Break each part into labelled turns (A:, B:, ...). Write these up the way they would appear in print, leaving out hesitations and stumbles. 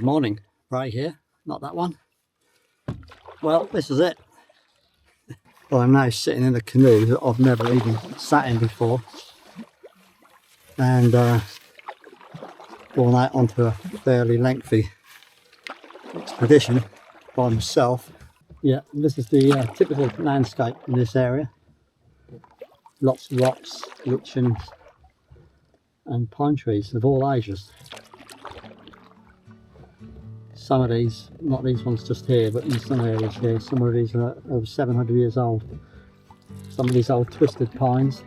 A: Good morning, Ray here, not that one. Well, this is it. Well, I'm now sitting in a canoe that I've never even sat in before, and gone out onto a fairly lengthy expedition by myself. Yeah, this is the typical landscape in this area. Lots of rocks, lichens and pine trees of all ages. Some of these, not these ones just here, but in some areas here, some of these are over 700 years old. Some of these old twisted pines.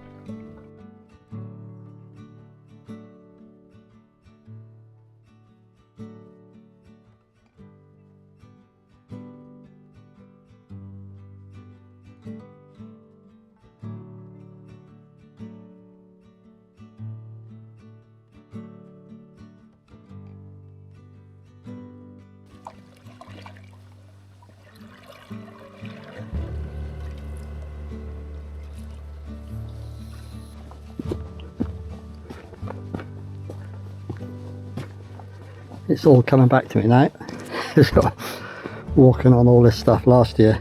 A: It's all coming back to me now. Walking on all this stuff last year.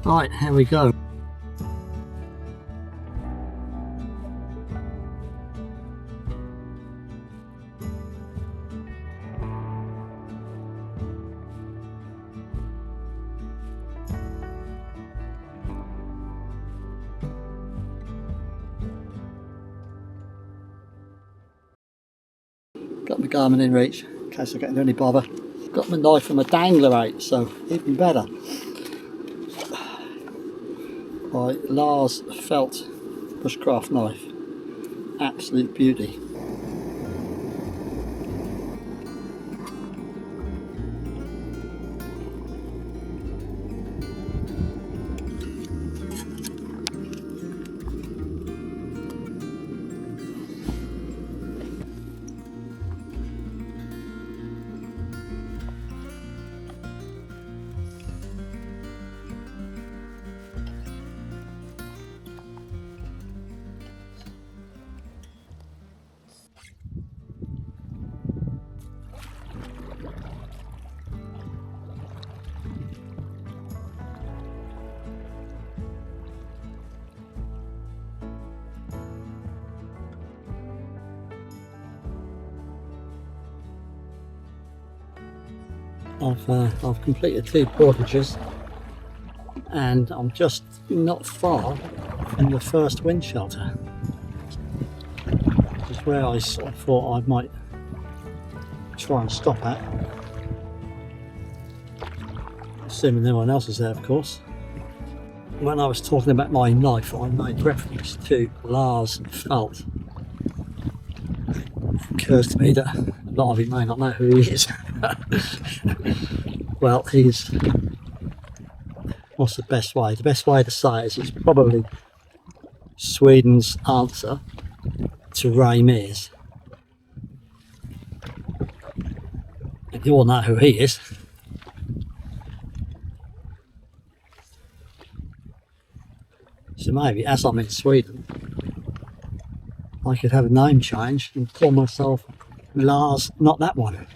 A: Right, here we go. Got my Garmin in reach, in case I get into any bother. Got my knife and my dangler out, so even better. By Lars Felt bushcraft knife. Absolute beauty. I've completed 2 portages and I'm just not far from the first wind shelter, which is where I sort of thought I might try and stop at, assuming no one else is there, of course. When I was talking about my knife, I made reference to Lars Felt. It occurs to me that a lot of you may not know who he is. Well, what's the best way? The best way to say it is he's probably Sweden's answer to Ray Mears. And you all know who he is. So maybe, as I'm in Sweden, I could have a name change and call myself Lars, not that one.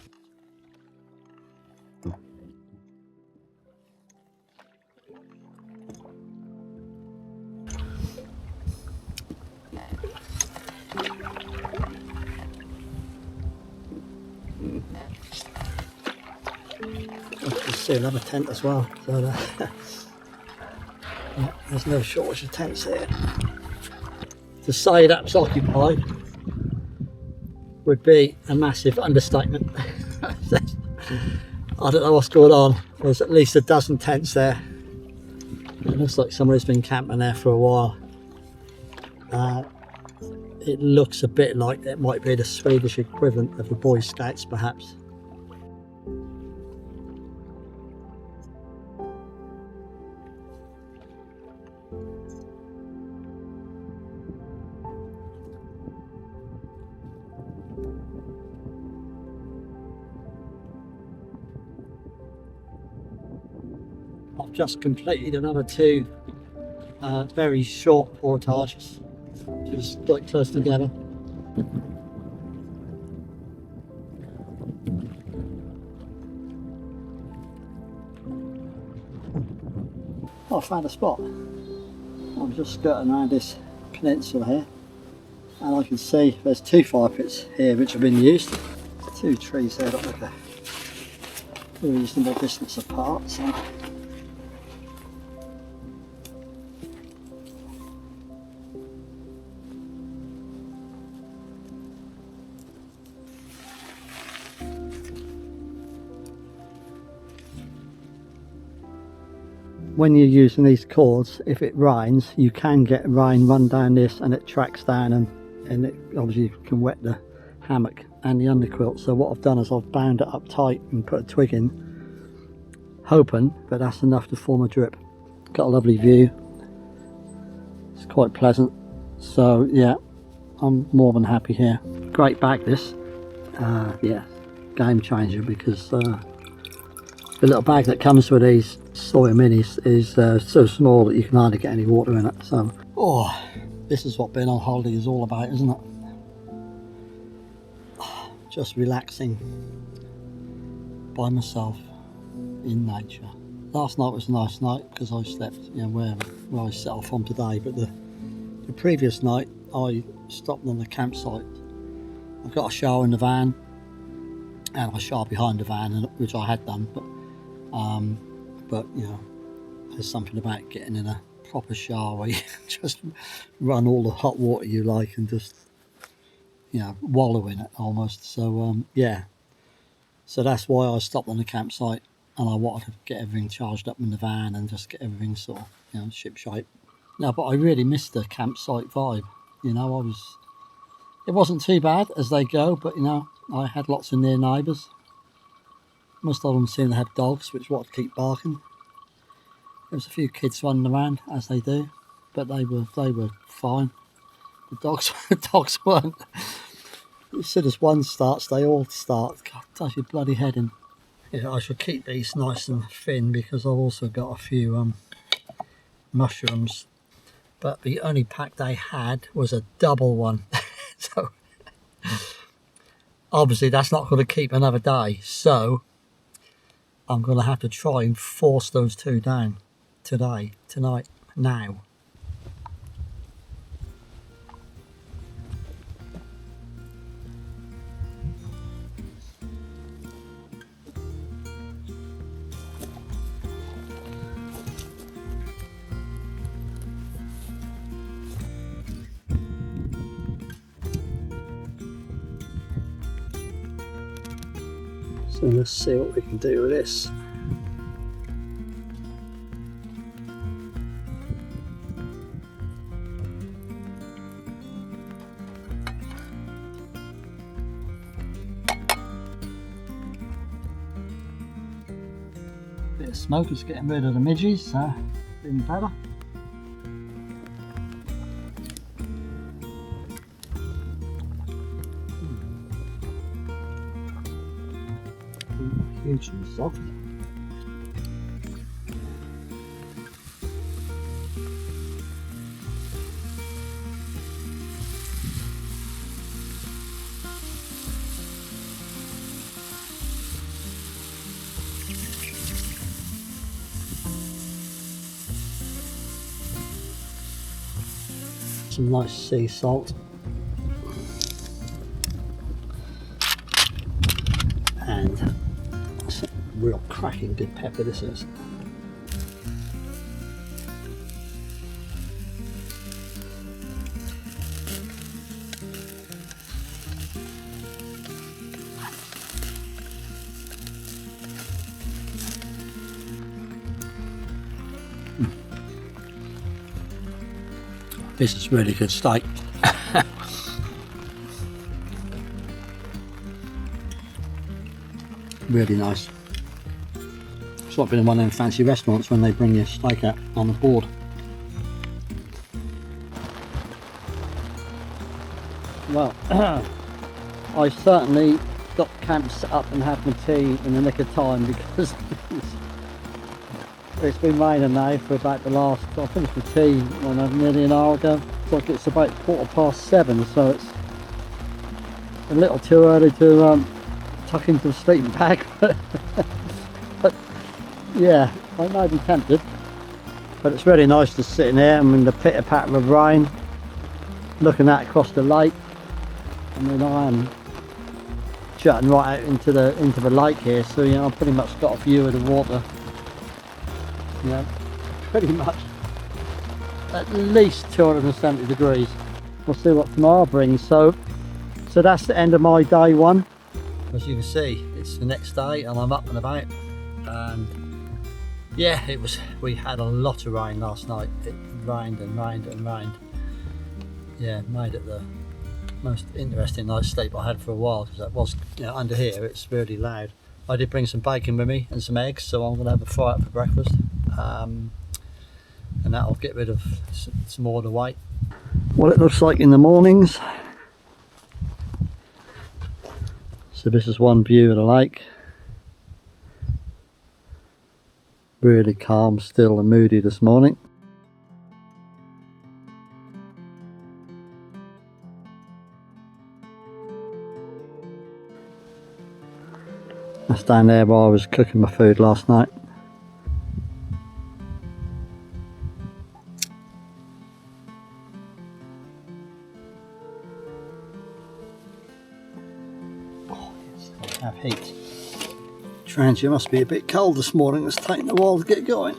A: I can see another tent as well, so yeah, there's no shortage of tents here. To say that's occupied would be a massive understatement. I don't know what's going on. There's at least a dozen tents there. It looks like somebody's been camping there for a while. It looks a bit like it might be the Swedish equivalent of the Boy Scouts, perhaps. I've just completed another two very short portages, just quite close together. I found a spot. I'm just skirting around this peninsula here, and I can see there's two fire pits here which have been used. Two trees there that look a reasonable distance apart. So. When you're using these cords, if it rains, you can get rain run down this and it tracks down, and it obviously can wet the hammock and the underquilt. So what I've done is I've bound it up tight and put a twig in, hoping that that's enough to form a drip. Got a lovely view. It's quite pleasant. So yeah, I'm more than happy here. Great bag this. Yeah, game changer, because the little bag that comes with these Sawyer Minis is so small that you can hardly get any water in it. So, oh, this is what being on holiday is all about, isn't it? Just relaxing by myself in nature. Last night was a nice night because I slept, you know, where I set off on today. But the previous night I stopped on the campsite. I got a shower in the van, and I showered behind the van, which I had done. But you know, there's something about getting in a proper shower where you just run all the hot water you like and just, you know, wallow in it almost. So yeah, so that's why I stopped on the campsite, and I wanted to get everything charged up in the van and just get everything sort of, you know, ship shape. No, but I really missed the campsite vibe. You know, it wasn't too bad as they go, but you know, I had lots of near neighbours. Most of them seem to have dogs, which wanted to keep barking. There was a few kids running around, as they do, but they were fine. The dogs weren't. As soon as one starts, they all start. God, does your bloody head in. Yeah, I should keep these nice and thin because I've also got a few mushrooms. But the only pack they had was a double one. So obviously that's not going to keep another day. So I'm going to have to try and force those two down today, tonight, now. So let's see what we can do with this. Bit of smoke is getting rid of the midges, so even better. Huge and soft. Some nice sea salt. And real cracking good pepper this is. This is really good steak. Really nice. It's like being in one of them fancy restaurants when they bring your steak out on the board. Well, I certainly got camp set up and had my tea in the nick of time, because it's been raining now for about the last, I finished my tea nearly an hour ago. It's like it's about 7:15, so it's a little too early to tuck into the sleeping bag. But yeah, I may be tempted. But it's really nice to sit in here. I mean, the pitter patter of rain, looking out across the lake. I mean, I am jutting right out into the lake here, so you know, I've pretty much got a view of the water. You know, pretty much at least 270 degrees. We'll see what tomorrow brings. So that's the end of my day one. As you can see, it's the next day and I'm up and about, and yeah, we had a lot of rain last night. It rained and rained and rained. Yeah, made it the most interesting night's sleep I had for a while, because that was, you know, under here it's really loud. I did bring some bacon with me and some eggs, so I'm going to have a fry up for breakfast, and that'll get rid of some more of the weight. What it looks like in the mornings. So this is one view of the lake. Really calm, still and moody this morning. That's down there where I was cooking my food last night. Oh yes, I have heat. Karingsjön must be a bit cold this morning. It's taking a while to get going.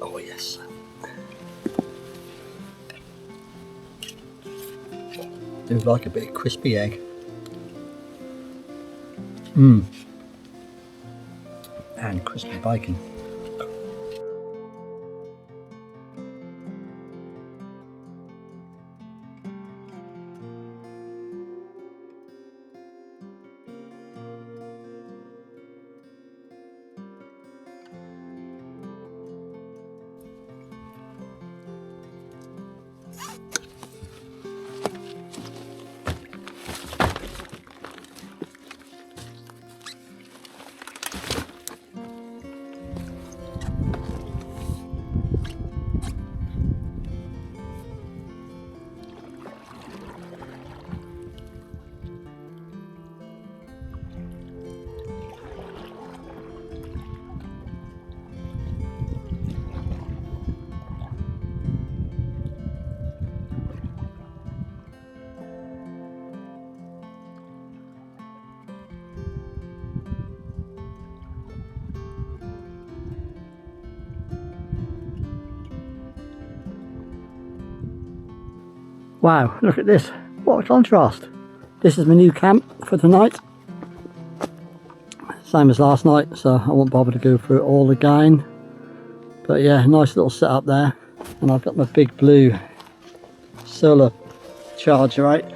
A: Oh yes. Do like a bit of crispy egg. And crispy bacon. Wow, look at this. What a contrast. This is my new camp for tonight. Same as last night, so I won't bother to go through it all again. But yeah, nice little setup there. And I've got my big blue solar charger out.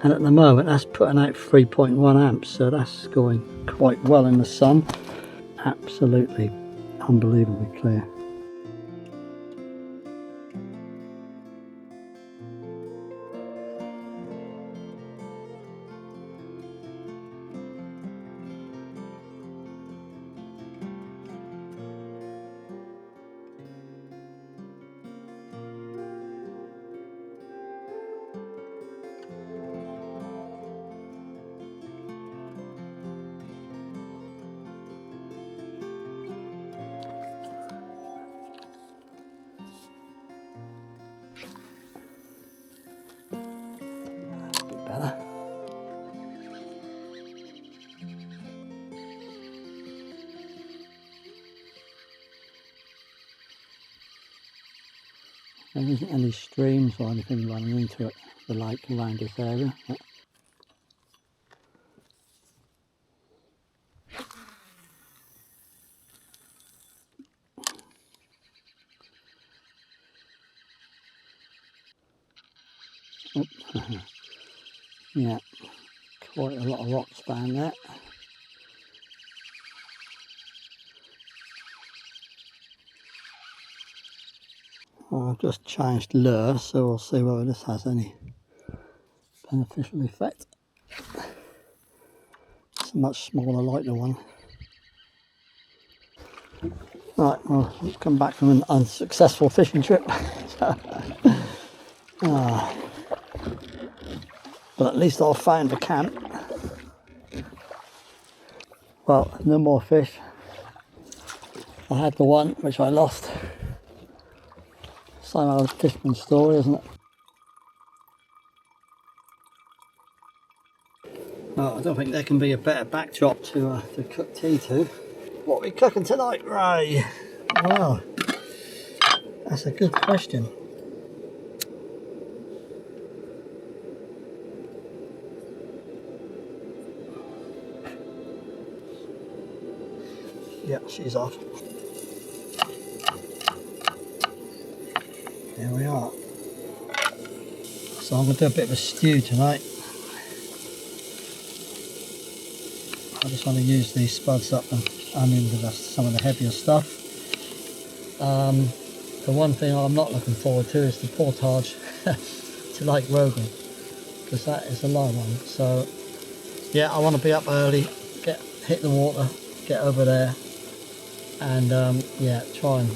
A: And at the moment that's putting out 3.1 amps, so that's going quite well in the sun. Absolutely unbelievably clear. better. There isn't any streams or anything running into it, the lake around this area. Oh. Yeah, quite a lot of rocks down there. Well, I've just changed lure, so we'll see whether this has any beneficial effect. It's a much smaller, lighter one. Right, well, we've come back from an unsuccessful fishing trip. But at least I've found a camp. Well, no more fish. I had the one which I lost. Same old different story, isn't it? Well, I don't think there can be a better backdrop to cook tea to. What are we cooking tonight, Ray? Well, that's a good question. Yeah, she's off. There we are. So I'm going to do a bit of a stew tonight. I just want to use these spuds up and onions with some of the heavier stuff. The one thing I'm not looking forward to is the portage to Lake Rogan, because that is a long one. So yeah, I want to be up early, hit the water, get over there, and yeah, try and,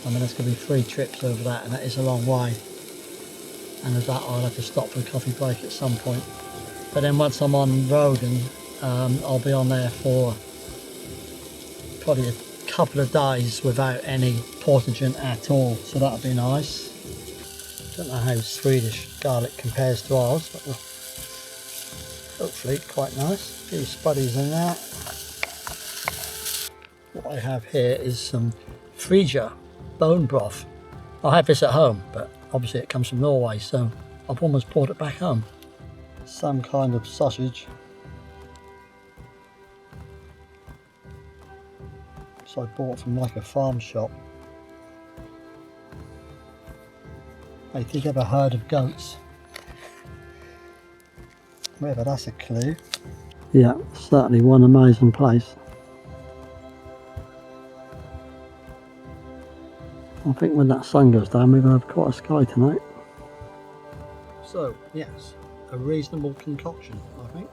A: I mean, there's going to be 3 trips over that, and that is a long way. And with that, I'll have to stop for a coffee break at some point. But then once I'm on Rogan, I'll be on there for probably a couple of days without any portageon at all, so that'll be nice. Don't know how Swedish garlic compares to ours, but hopefully quite nice. A few spuddies in there. What I have here is some Karingsjön bone broth. I have this at home, but obviously it comes from Norway, so I've almost brought it back home. Some kind of sausage. So I bought from like a farm shop. I did ever heard of goats. Whether that's a clue. Yeah, certainly one amazing place. I think when that sun goes down, we're going to have quite a sky tonight. So, yes, a reasonable concoction, I think.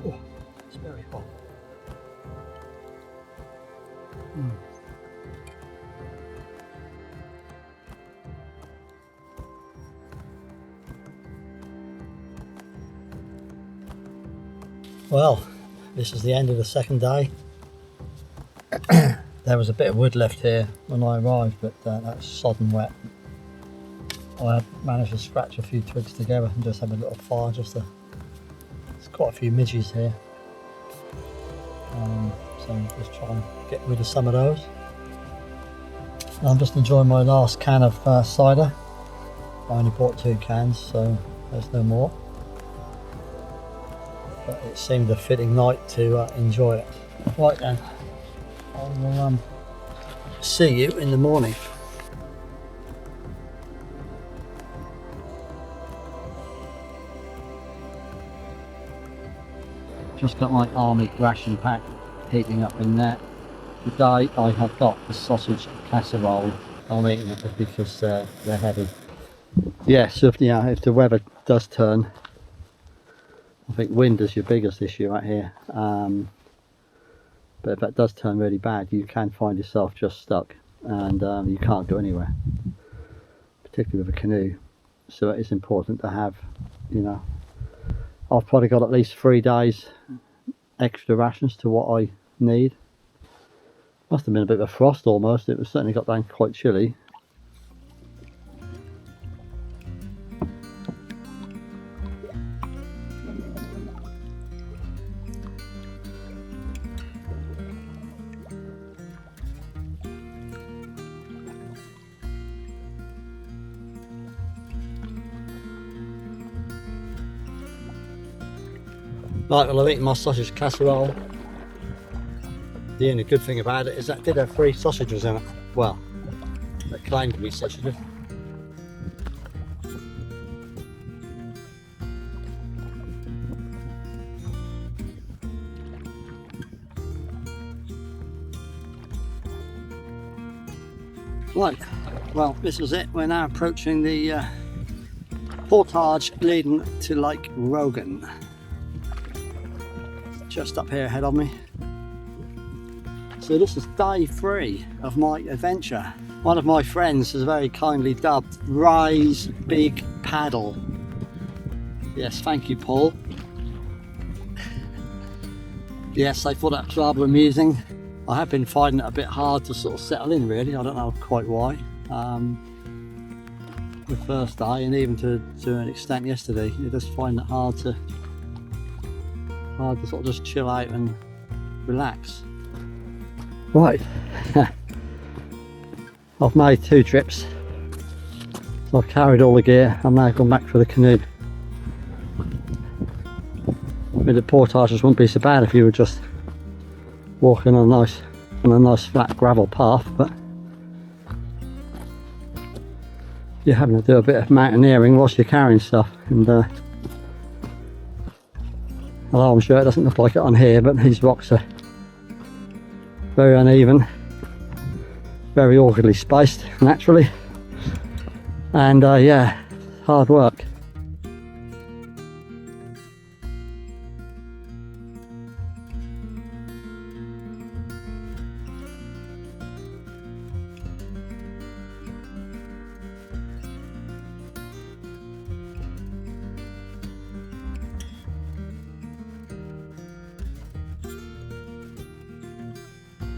A: Oh, it's very hot. Well, this is the end of the second day. There was a bit of wood left here when I arrived, but that's sodden wet. I had managed to scratch a few twigs together and just have a little fire. There's quite a few midges here, so just try and get rid of some of those. And I'm just enjoying my last can of cider. I only bought 2 cans, so there's no more. But it seemed a fitting night to enjoy it. Right then, I will see you in the morning. Just got my army ration pack heating up in there. Today I have got the sausage casserole. I'm eating it because they're heavy. Yeah, so if the weather does turn, I think wind is your biggest issue right here. But if that does turn really bad, you can find yourself just stuck and you can't go anywhere, particularly with a canoe. So it is important to have, I've probably got at least 3 days extra rations to what I need. Must have been a bit of a frost almost. It was certainly got down quite chilly. Right, well, I've eaten my sausage casserole. The only good thing about it is that it did have 3 sausages in it. Well, that claimed to be sausages. Right, well, this was it. We're now approaching the portage leading to Lake Rogan. Just up here ahead of me. So this is day 3 of my adventure. One of my friends has very kindly dubbed Rise Big Paddle. Yes, thank you, Paul. Yes, I thought that was rather amusing. I have been finding it a bit hard to sort of settle in, really. I don't know quite why. The first day, and even to an extent yesterday, you just find it hard to sort of just chill out and relax. Right, I've made 2 trips, so I've carried all the gear. I'm now gone back for the canoe. I mean, the portages wouldn't be so bad if you were just walking on a nice flat gravel path, but you're having to do a bit of mountaineering whilst you're carrying stuff. And although I'm sure it doesn't look like it on here, but these rocks are very uneven, very awkwardly spaced naturally, and yeah, hard work.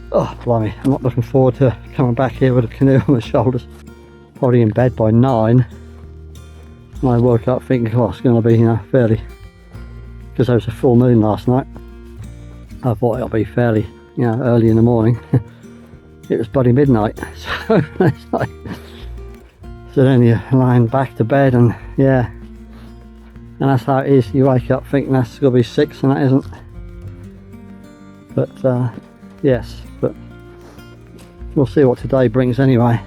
A: Oh, blimey, I'm not looking forward to coming back here with a canoe on the shoulders. Probably in bed by 9. And I woke up thinking, oh, it's going to be, fairly, because there was a full moon last night. I thought it'll be fairly, early in the morning. It was bloody midnight. So it's like, so then you're lying back to bed, and yeah. And that's how it is. You wake up thinking that's going to be 6, and that isn't. But, yes, but we'll see what today brings anyway.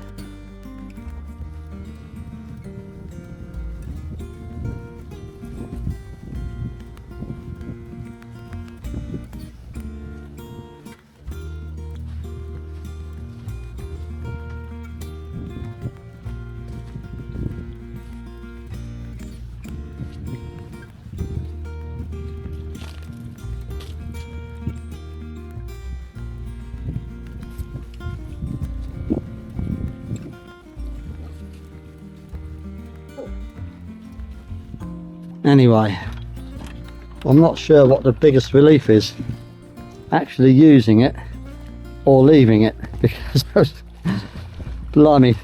A: Anyway, I'm not sure what the biggest relief is, actually using it or leaving it, because blimey,